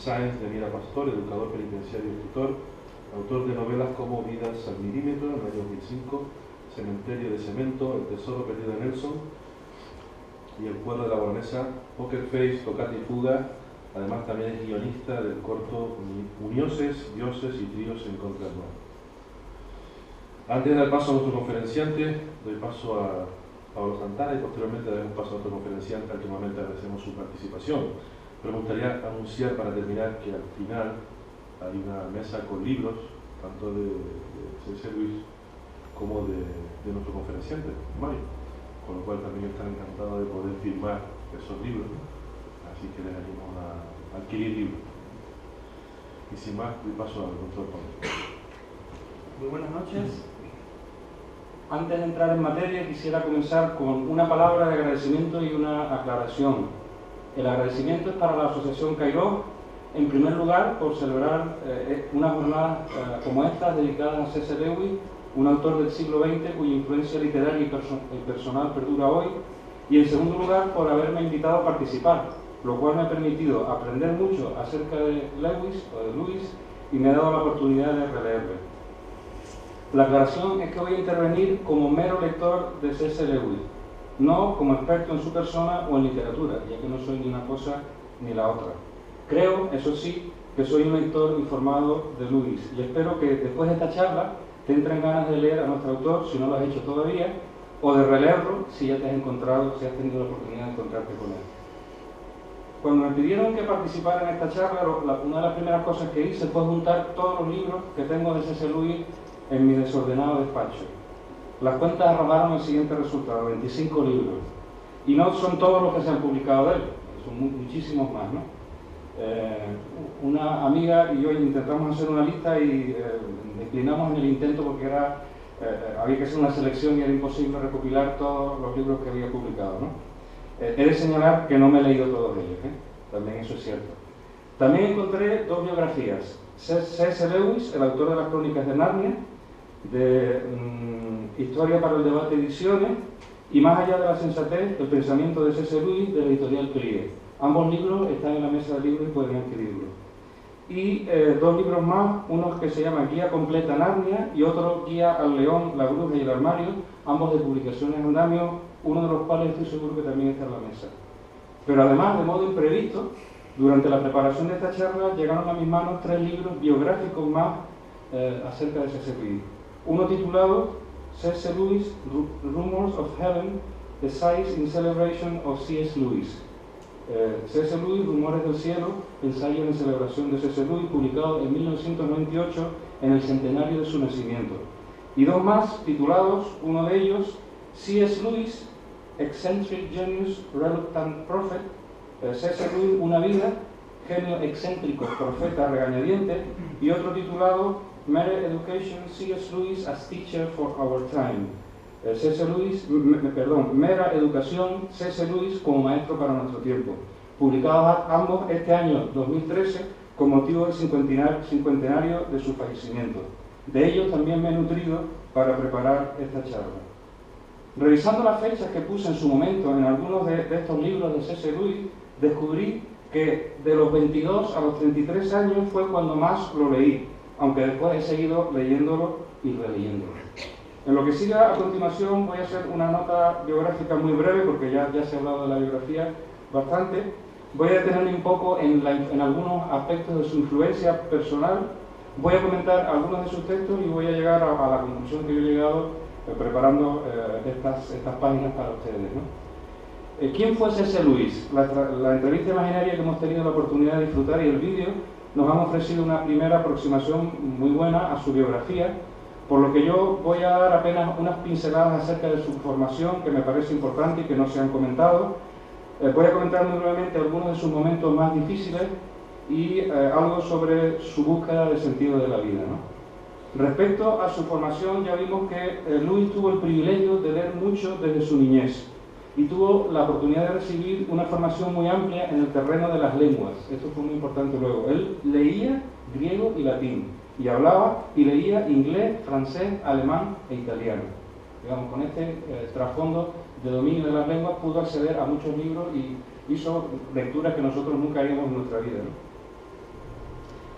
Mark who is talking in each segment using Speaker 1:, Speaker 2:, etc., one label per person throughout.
Speaker 1: Sáenz de Mira Pastor, educador penitenciario y escritor, autor de novelas como Vidas al milímetro, en el año 2005, Cementerio de Cemento, El tesoro perdido de Nelson y El pueblo de la baronesa, Poker Face, Tocata y Fuga. Además también es guionista del corto Unioses, Dioses y Tríos en contra del mal. Antes de dar paso a nuestro conferenciante, doy paso a Pablo Santana y posteriormente daremos paso a nuestro conferenciante, al que nuevamente agradecemos su participación. Pero me gustaría anunciar para terminar que al final hay una mesa con libros, tanto de C.S. Lewis como de nuestro conferenciante, Mario, con lo cual también están encantados de poder firmar esos libros, así que les animo a adquirir libros. Y sin más, doy paso al doctor Pablo.
Speaker 2: Muy buenas noches. Antes de entrar en materia, quisiera comenzar con una palabra de agradecimiento y una aclaración. El agradecimiento es para la Asociación Kairos, en primer lugar, por celebrar una jornada como esta, dedicada a C.S. Lewis, un autor del siglo XX cuya influencia literaria y personal perdura hoy, y en segundo lugar, por haberme invitado a participar, lo cual me ha permitido aprender mucho acerca de Lewis y me ha dado la oportunidad de releerle. La aclaración es que voy a intervenir como mero lector de C.S. Lewis, no como experto en su persona o en literatura, ya que no soy ni una cosa ni la otra. Creo, eso sí, que soy un lector informado de Lewis y espero que después de esta charla te entren ganas de leer a nuestro autor, si no lo has hecho todavía, o de releerlo si ya te has encontrado, si has tenido la oportunidad de encontrarte con él. Cuando me pidieron que participara en esta charla, una de las primeras cosas que hice fue juntar todos los libros que tengo de C.S. Lewis en mi desordenado despacho. Las cuentas arrojaron el siguiente resultado: 25 libros. Y no son todos los que se han publicado de él, son muchísimos más, ¿no? Una amiga y yo intentamos hacer una lista y declinamos en el intento porque había que hacer una selección y era imposible recopilar todos los libros que había publicado, ¿no? He de señalar que no me he leído todos ellos, también eso es cierto. También encontré dos biografías: C.S. Lewis, el autor de las Crónicas de Narnia, de Historia para el Debate Ediciones, y Más allá de la sensatez, el pensamiento de C.S. Lewis, de la editorial Plie. Ambos libros están en la mesa de libros y pueden adquirirlos. Y dos libros más, uno que se llama Guía completa Narnia y otro Guía al león, la bruja y el armario, ambos de publicaciones Andamio, uno de los cuales estoy seguro que también está en la mesa. Pero además, de modo imprevisto, durante la preparación de esta charla llegaron a mis manos 3 libros biográficos más acerca de C.S. Lewis. Uno titulado C.S. Lewis, Rumors of Heaven, Essays in Celebration of C.S. Lewis. C.S. Lewis, Rumores del Cielo, ensayo en celebración de C.S. Lewis, publicado en 1998 en el centenario de su nacimiento. Y dos más titulados, uno de ellos C.S. Lewis, Eccentric Genius, Reluctant Prophet, C.S. Lewis, Una vida, genio excéntrico, profeta regañadiente, y otro titulado Mere Education, C.S. Lewis as Teacher for Our Time. Mera Educación, C.S. Lewis como maestro para nuestro tiempo, publicados ambos este año 2013 con motivo del cincuentenario de su fallecimiento. De ellos también me he nutrido para preparar esta charla. Revisando las fechas que puse en su momento en algunos de estos libros de C.S. Lewis, descubrí que de los 22 a los 33 años fue cuando más lo leí, aunque después he seguido leyéndolo y releyéndolo. En lo que siga a continuación voy a hacer una nota biográfica muy breve porque ya se ha hablado de la biografía bastante. Voy a detenerme un poco en algunos aspectos de su influencia personal. Voy a comentar algunos de sus textos y voy a llegar a la conclusión que yo he llegado preparando estas páginas para ustedes, ¿no? ¿Quién fue C.S. Lewis? La entrevista imaginaria que hemos tenido la oportunidad de disfrutar y el vídeo nos han ofrecido una primera aproximación muy buena a su biografía, por lo que yo voy a dar apenas unas pinceladas acerca de su formación que me parece importante y que no se han comentado. Voy a comentar muy brevemente algunos de sus momentos más difíciles y algo sobre su búsqueda de sentido de la vida, ¿no? Respecto a su formación, ya vimos que Lewis tuvo el privilegio de leer mucho desde su niñez y tuvo la oportunidad de recibir una formación muy amplia en el terreno de las lenguas. Esto fue muy importante luego. Él leía griego y latín, y hablaba y leía inglés, francés, alemán e italiano. Digamos, con este trasfondo de dominio de las lenguas pudo acceder a muchos libros y hizo lecturas que nosotros nunca haríamos en nuestra vida, ¿no?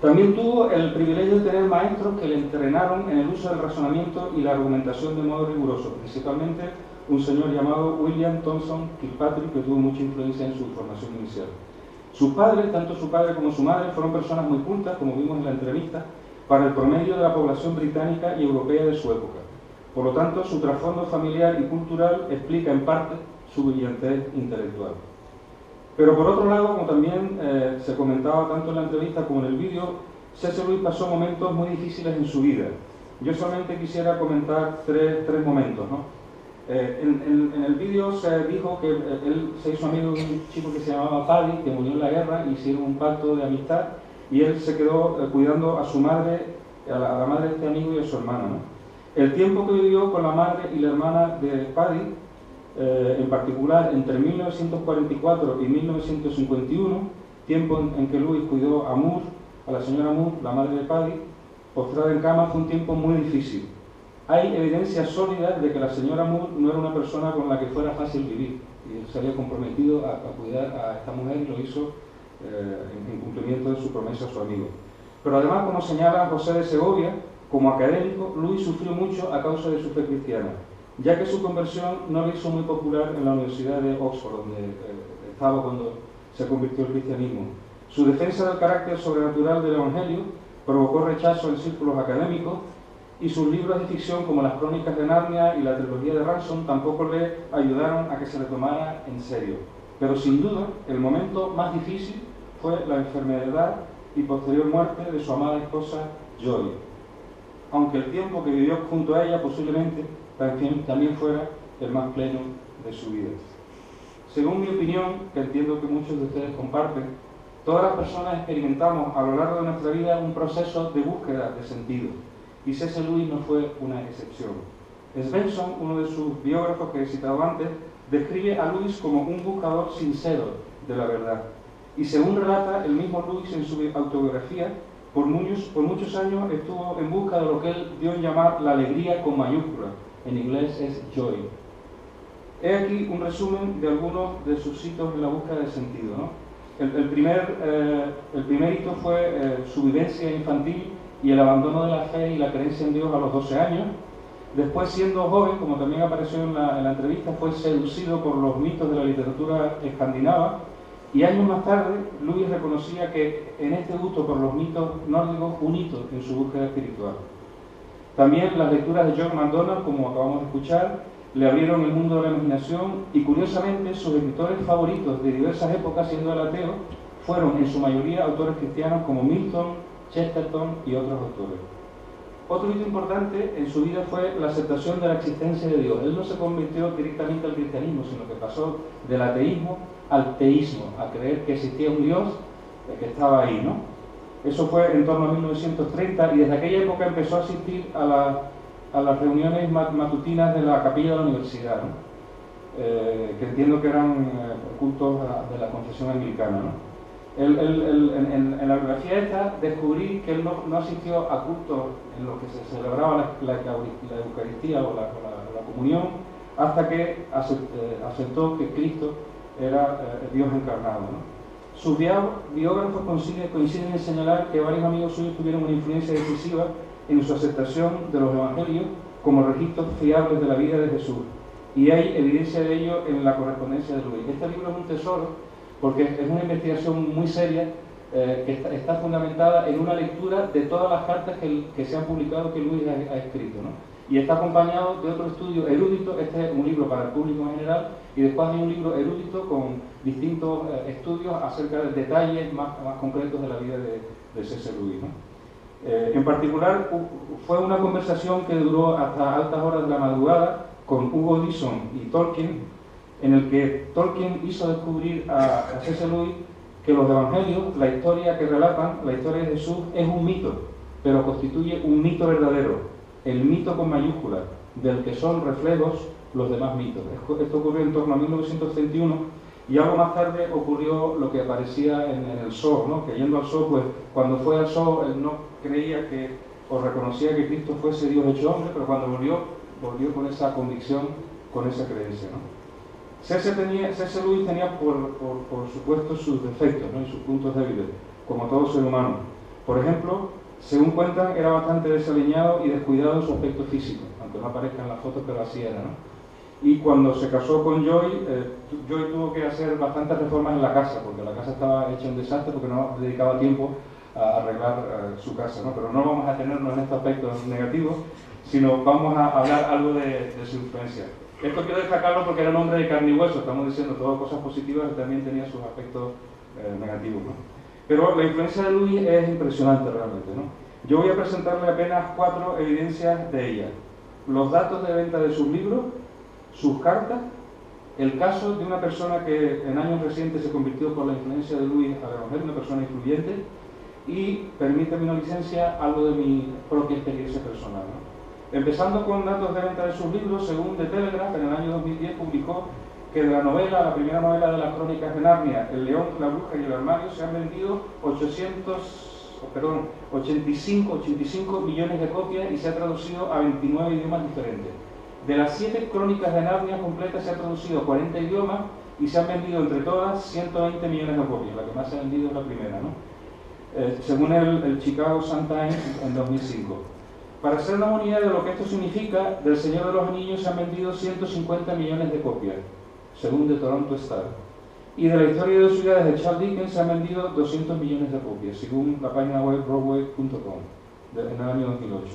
Speaker 2: También tuvo el privilegio de tener maestros que le entrenaron en el uso del razonamiento y la argumentación de modo riguroso, principalmente un señor llamado William Thomson Kilpatrick, que tuvo mucha influencia en su formación inicial. Sus padres, tanto su padre como su madre, fueron personas muy cultas, como vimos en la entrevista, para el promedio de la población británica y europea de su época. Por lo tanto, su trasfondo familiar y cultural explica en parte su brillantez intelectual. Pero por otro lado, como también se comentaba tanto en la entrevista como en el vídeo, C.S. Lewis pasó momentos muy difíciles en su vida. Yo solamente quisiera comentar tres momentos, ¿no? En el vídeo se dijo que él se hizo amigo de un chico que se llamaba Paddy, que murió en la guerra, y hicieron un pacto de amistad, y él se quedó cuidando a su madre, a la madre de este amigo y a su hermana, ¿no? El tiempo que vivió con la madre y la hermana de Paddy, en particular entre 1944 y 1951, tiempo en que Lewis cuidó a Moore, a la señora Moore, la madre de Paddy, postrada en cama, fue un tiempo muy difícil. Hay evidencias sólidas de que la señora Moore no era una persona con la que fuera fácil vivir, y él se había comprometido a cuidar a esta mujer y lo hizo en cumplimiento de su promesa a su amigo. Pero además, como señala José de Segovia, como académico, Lewis sufrió mucho a causa de su fe cristiana, ya que su conversión no le hizo muy popular en la Universidad de Oxford, donde estaba cuando se convirtió al cristianismo. Su defensa del carácter sobrenatural del Evangelio provocó rechazo en círculos académicos, y sus libros de ficción como las Crónicas de Narnia y la trilogía de Ransom tampoco le ayudaron a que se le tomara en serio. Pero sin duda, el momento más difícil fue la enfermedad y posterior muerte de su amada esposa Joy, aunque el tiempo que vivió junto a ella posiblemente también fuera el más pleno de su vida. Según mi opinión, que entiendo que muchos de ustedes comparten, todas las personas experimentamos a lo largo de nuestra vida un proceso de búsqueda de sentido, y C.S. Lewis no fue una excepción. Svensson, uno de sus biógrafos que he citado antes, describe a Lewis como un buscador sincero de la verdad. Y según relata el mismo Lewis en su autobiografía, por muchos años estuvo en busca de lo que él dio en llamar la alegría con mayúscula. En inglés es joy. He aquí un resumen de algunos de sus hitos en la búsqueda de sentido, ¿no? El primer hito fue su vivencia infantil y el abandono de la fe y la creencia en Dios a los 12 años. Después, siendo joven, como también apareció en la entrevista, fue seducido por los mitos de la literatura escandinava, y años más tarde, Lewis reconocía que en este gusto por los mitos nórdicos un hito en su búsqueda espiritual. También las lecturas de John MacDonald, como acabamos de escuchar, le abrieron el mundo de la imaginación, y curiosamente sus escritores favoritos de diversas épocas, siendo el ateo, fueron en su mayoría autores cristianos como Milton, Chesterton y otros autores. Otro hito importante en su vida fue la aceptación de la existencia de Dios. Él no se convirtió directamente al cristianismo, sino que pasó del ateísmo al teísmo, a creer que existía un Dios que estaba ahí, ¿no? Eso fue en torno a 1930, y desde aquella época empezó a asistir a las reuniones matutinas de la capilla de la universidad, ¿no? Que entiendo que eran cultos de la confesión anglicana, ¿no? En la biografía esta descubrí que él no asistió a cultos en los que se celebraba la Eucaristía o la comunión hasta que aceptó que Cristo era Dios encarnado, ¿no? Sus biógrafos coinciden en señalar que varios amigos suyos tuvieron una influencia decisiva en su aceptación de los evangelios como registros fiables de la vida de Jesús, y hay evidencia de ello en la correspondencia de Lewis. Este libro es un tesoro porque es una investigación muy seria que está fundamentada en una lectura de todas las cartas que se han publicado que Lewis ha escrito, ¿no? Y está acompañado de otro estudio erudito. Este es un libro para el público en general, y después hay un libro erudito con distintos estudios acerca de detalles más concretos de la vida de C.S. Lewis, ¿no? En particular, fue una conversación que duró hasta altas horas de la madrugada con Hugo Dixon y Tolkien, en el que Tolkien hizo descubrir a C.S. Lewis que los evangelios, la historia que relatan, la historia de Jesús, es un mito, pero constituye un mito verdadero, el mito con mayúsculas, del que son reflejos los demás mitos. Esto ocurrió en torno a 1931, y algo más tarde ocurrió lo que aparecía en el zoo, ¿no? Que yendo al zoo, pues cuando fue al zoo, él no creía o reconocía que Cristo fuese Dios hecho hombre, pero cuando volvió con esa convicción, con esa creencia, ¿no? C.S. Lewis tenía, por supuesto, sus defectos, ¿no? Y sus puntos débiles, como todo ser humano. Por ejemplo, según cuentan, era bastante desaliñado y descuidado en su aspecto físico, aunque no aparezca en las fotos, pero así era, ¿no? Y cuando se casó con Joy, Joy tuvo que hacer bastantes reformas en la casa, porque la casa estaba hecha un desastre, porque no dedicaba tiempo a arreglar su casa, ¿no? Pero no vamos a tenernos en estos aspectos negativos, sino vamos a hablar algo de su influencia. Esto quiero destacarlo porque era un hombre de carne y hueso, estamos diciendo todas cosas positivas y también tenía sus aspectos negativos, ¿no? Pero la influencia de Louis es impresionante realmente, ¿no? Yo voy a presentarle apenas 4 evidencias de ella: los datos de venta de sus libros, sus cartas, el caso de una persona que en años recientes se convirtió por la influencia de Louis a la mujer, una persona influyente, y, permíteme una licencia, algo de mi propia experiencia personal, ¿no? Empezando con datos de venta de sus libros, según The Telegraph, en el año 2010 publicó que de la novela, la primera novela de las Crónicas de Narnia, El León, la Bruja y el Armario, se han vendido 85 millones de copias y se ha traducido a 29 idiomas diferentes. De las 7 Crónicas de Narnia completas se ha traducido a 40 idiomas y se han vendido entre todas 120 millones de copias. La que más se ha vendido es la primera, ¿no? Según el Chicago Sun-Times en 2005. Para hacer una unidad de lo que esto significa, del Señor de los Anillos se han vendido 150 millones de copias, según The Toronto Star. Y de la historia de 2 ciudades de Charles Dickens se han vendido 200 millones de copias, según la página web broadway.com, en el año 2008.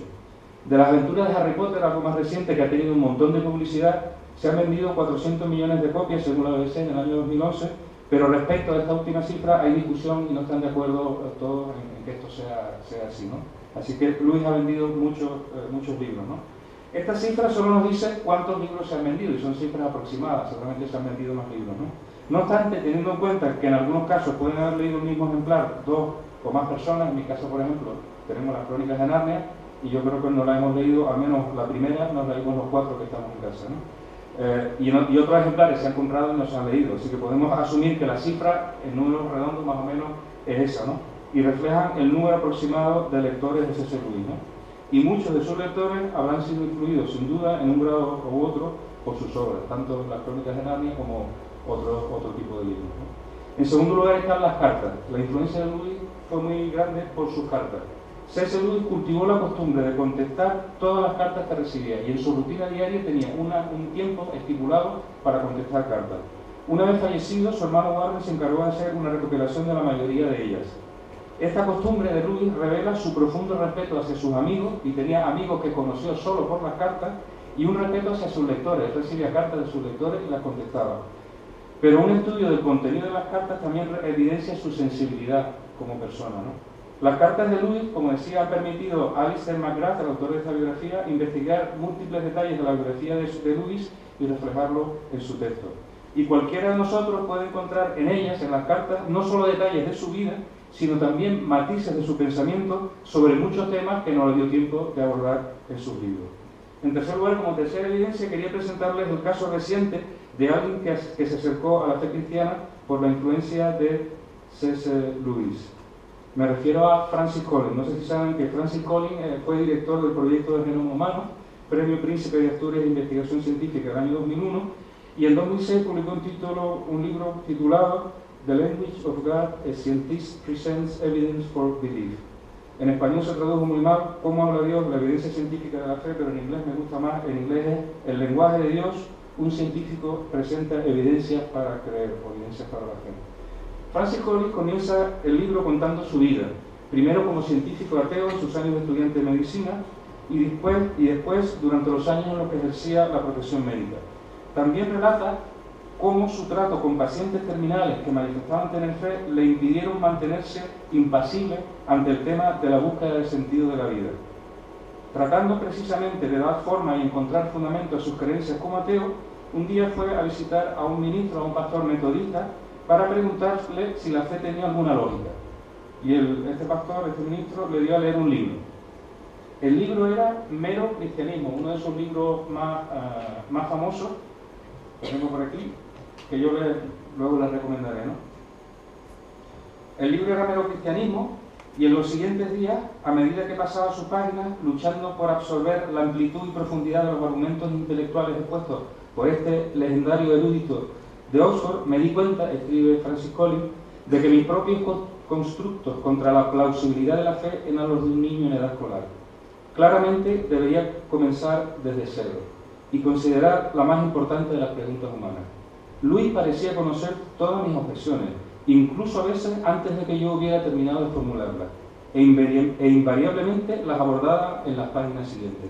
Speaker 2: De las aventuras de Harry Potter, algo más reciente que ha tenido un montón de publicidad, se han vendido 400 millones de copias, según la BBC, en el año 2011, pero respecto a esta última cifra hay discusión y no están de acuerdo todos en que esto sea así, ¿no? Así que Louis ha vendido muchos libros, ¿no? Esta cifra solo nos dice cuántos libros se han vendido, y son cifras aproximadas, seguramente se han vendido más libros, ¿no? No obstante, teniendo en cuenta que en algunos casos pueden haber leído el mismo ejemplar 2 o más personas, en mi caso, por ejemplo, tenemos las Crónicas de Narnia, y yo creo que no la hemos leído, al menos la primera, nos leímos los 4 que estamos en casa, ¿no? Y otros ejemplares se han comprado y no se han leído, así que podemos asumir que la cifra, en números redondos más o menos, es esa, ¿no? Y reflejan el número aproximado de lectores de C.S. Lewis, ¿no? Y muchos de sus lectores habrán sido influidos, sin duda, en un grado u otro, por sus obras, tanto las Crónicas de Narnia como otro tipo de libros, ¿no? En segundo lugar están las cartas. La influencia de Lewis fue muy grande por sus cartas. C.S. Lewis cultivó la costumbre de contestar todas las cartas que recibía, y en su rutina diaria tenía un tiempo estipulado para contestar cartas. Una vez fallecido, su hermano Warren se encargó de hacer una recopilación de la mayoría de ellas. Esta costumbre de Lewis revela su profundo respeto hacia sus amigos, y tenía amigos que conoció solo por las cartas, y un respeto hacia sus lectores. Él recibía cartas de sus lectores y las contestaba. Pero un estudio del contenido de las cartas también evidencia su sensibilidad como persona, ¿no? Las cartas de Lewis, como decía, han permitido a Alistair McGrath, el autor de esta biografía, investigar múltiples detalles de la biografía de Lewis y reflejarlo en su texto. Y cualquiera de nosotros puede encontrar en ellas, en las cartas, no solo detalles de su vida, sino también matices de su pensamiento sobre muchos temas que no le dio tiempo de abordar en sus libros. En tercer lugar, como tercera evidencia, quería presentarles el caso reciente de alguien que se acercó a la fe cristiana por la influencia de C.S. Lewis. Me refiero a Francis Collins. No sé si saben que Francis Collins fue director del proyecto del genoma humano, Premio Príncipe de Asturias de Investigación Científica del año 2001, y en 2006 publicó un libro titulado The Language of God, a Scientist Presents Evidence for Belief. En español se tradujo muy mal, ¿Cómo habla Dios? La evidencia científica de la fe, pero en inglés me gusta más. En inglés es El lenguaje de Dios, un científico presenta evidencias para creer, o evidencias para la fe. Francis Collins comienza el libro contando su vida, primero como científico ateo en sus años de estudiante de medicina, y después durante los años en los que ejercía la profesión médica. También relata cómo su trato con pacientes terminales que manifestaban tener fe le impidieron mantenerse impasible ante el tema de la búsqueda del sentido de la vida. Tratando precisamente de dar forma y encontrar fundamento a sus creencias como ateo, un día fue a visitar a un ministro, a un pastor metodista, para preguntarle si la fe tenía alguna lógica. Y este ministro, le dio a leer un libro. El libro era Mero Cristianismo, uno de esos libros más famosos, que tengo por aquí, que yo luego les recomendaré, ¿no? El libro era Mero Cristianismo, y en los siguientes días, a medida que pasaba sus páginas, luchando por absorber la amplitud y profundidad de los argumentos intelectuales expuestos por este legendario erudito de Oxford, me di cuenta, escribe Francis Collins, de que mis propios constructos contra la plausibilidad de la fe eran los de un niño en edad escolar. Claramente debería comenzar desde cero y considerar la más importante de las preguntas humanas. Luis parecía conocer todas mis objeciones, incluso a veces antes de que yo hubiera terminado de formularlas, e invariablemente las abordaba en las páginas siguientes.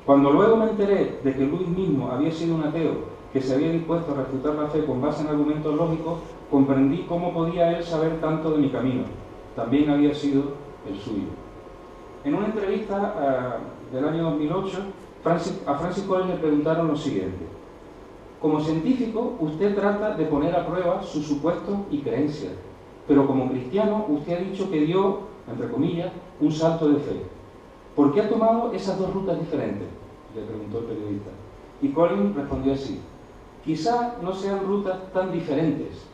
Speaker 2: Cuando luego me enteré de que Luis mismo había sido un ateo que se había dispuesto a refutar la fe con base en argumentos lógicos, comprendí cómo podía él saber tanto de mi camino. También había sido el suyo. En una entrevista del año 2008, a Francis Collins le preguntaron lo siguiente: como científico, usted trata de poner a prueba sus supuestos y creencias, pero como cristiano, usted ha dicho que dio, entre comillas, un salto de fe. ¿Por qué ha tomado esas dos rutas diferentes?, le preguntó el periodista. Y Collins respondió así: quizá no sean rutas tan diferentes.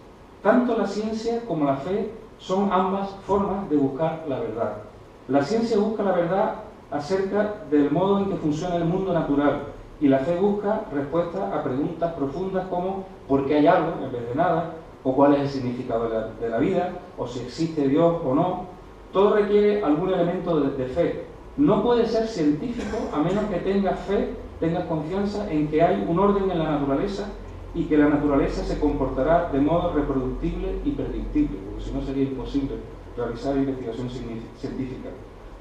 Speaker 2: Tanto la ciencia como la fe son ambas formas de buscar la verdad. La ciencia busca la verdad acerca del modo en que funciona el mundo natural, y la fe busca respuestas a preguntas profundas como ¿por qué hay algo en vez de nada?, o cuál es el significado de la vida, o si existe Dios o no. Todo requiere algún elemento de fe. No puedes ser científico a menos que tengas fe, tengas confianza en que hay un orden en la naturaleza y que la naturaleza se comportará de modo reproductible y predictible, porque si no sería imposible realizar investigación científica.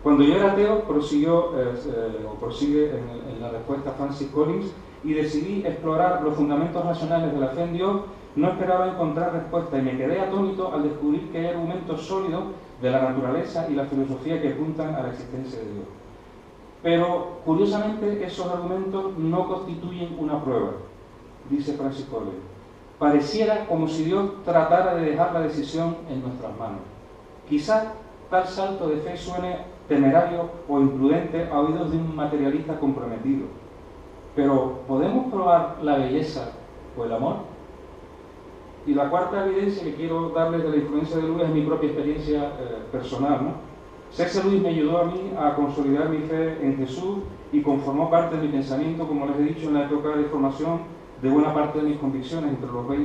Speaker 2: Cuando yo era ateo, prosigue en la respuesta Francis Collins, y decidí explorar los fundamentos racionales de la fe en Dios, no esperaba encontrar respuesta y me quedé atónito al descubrir que hay argumentos sólidos de la naturaleza y la filosofía que apuntan a la existencia de Dios. Pero, curiosamente, esos argumentos no constituyen una prueba, dice Francis Collins. Pareciera como si Dios tratara de dejar la decisión en nuestras manos. Quizá tal salto de fe suene temerario o imprudente a oídos de un materialista comprometido. Pero, ¿podemos probar la belleza o el amor? Y la cuarta evidencia que quiero darles de la influencia de Luis es mi propia experiencia personal, ¿no? C.S. Lewis me ayudó a mí a consolidar mi fe en Jesús y conformó parte de mi pensamiento, como les he dicho, en la época de formación de buena parte de mis convicciones entre los 20